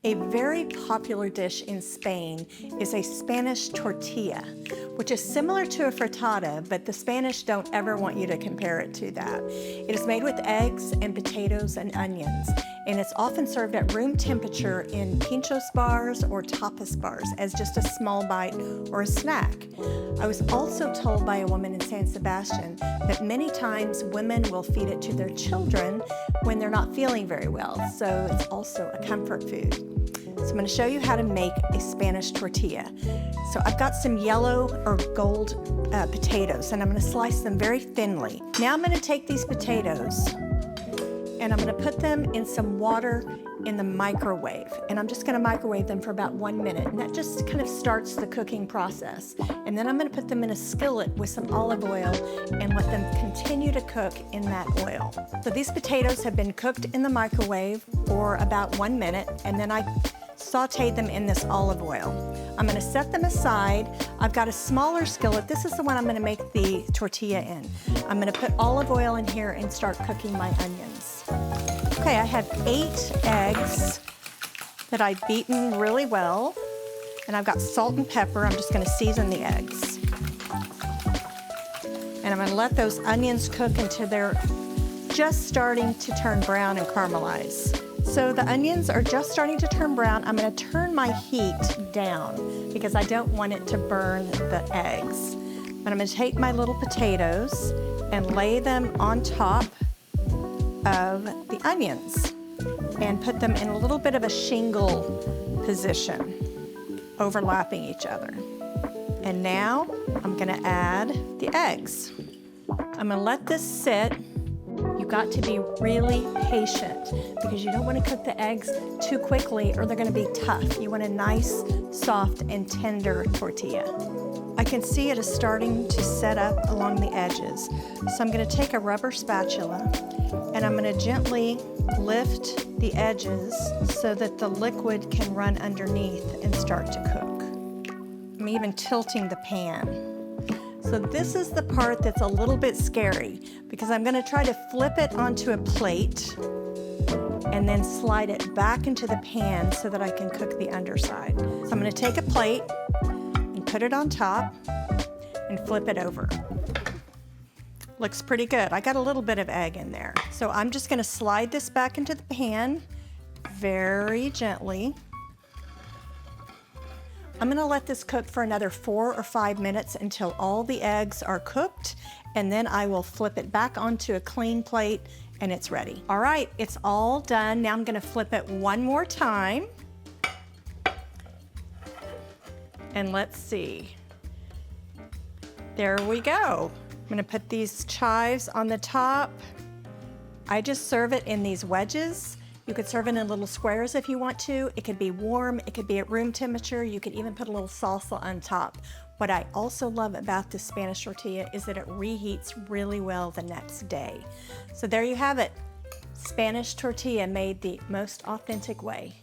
A very popular dish in Spain is a Spanish tortilla, which is similar to a frittata, but the Spanish don't ever want you to compare it to that. It is made with eggs and potatoes and onions, and it's often served at room temperature in pintxos bars or tapas bars as just a small bite or a snack. I was also told by a woman in San Sebastian that many times women will feed it to their children when they're not feeling very well, so it's also a comfort food. So I'm going to show you how to make a Spanish tortilla. So I've got some yellow or gold potatoes, and I'm going to slice them very thinly. Now I'm going to take these potatoes and I'm going to put them in some water in the microwave, and I'm just going to microwave them for about 1 minute, and that just kind of starts the cooking process. And then I'm going to put them in a skillet with some olive oil and let them continue to cook in that oil. So these potatoes have been cooked in the microwave for about 1 minute, and then I sauteed them in this olive oil. I'm going to set them aside. I've got a smaller skillet. This is the one I'm going to make the tortilla in. I'm going to put olive oil in here and start cooking my onions. Okay, I have 8 eggs that I've beaten really well, and I've got salt and pepper. I'm just going to season the eggs. And I'm going to let those onions cook until they're just starting to turn brown and caramelize. So the onions are just starting to turn brown. I'm going to turn my heat down because I don't want it to burn the eggs. And I'm going to take my little potatoes and lay them on top of the onions and put them in a little bit of a shingle position, overlapping each other. And now I'm going to add the eggs. I'm going to let this sit. You've got to be really patient because you don't want to cook the eggs too quickly or they're going to be tough. You want a nice, soft, and tender tortilla. I can see it is starting to set up along the edges. So I'm going to take a rubber spatula and I'm going to gently lift the edges so that the liquid can run underneath and start to cook. I'm even tilting the pan. So this is the part that's a little bit scary because I'm going to try to flip it onto a plate and then slide it back into the pan so that I can cook the underside. So I'm going to take a plate and put it on top and flip it over. Looks pretty good. I got a little bit of egg in there. So I'm just going to slide this back into the pan very gently. I'm going to let this cook for another 4 or 5 minutes until all the eggs are cooked, and then I will flip it back onto a clean plate and it's ready. All right, it's all done. Now I'm going to flip it one more time. And let's see. There we go. I'm going to put these chives on the top. I just serve it in these wedges. You could serve it in little squares if you want to. It could be warm, it could be at room temperature. You could even put a little salsa on top. What I also love about this Spanish tortilla is that it reheats really well the next day. So there you have it. Spanish tortilla made the most authentic way.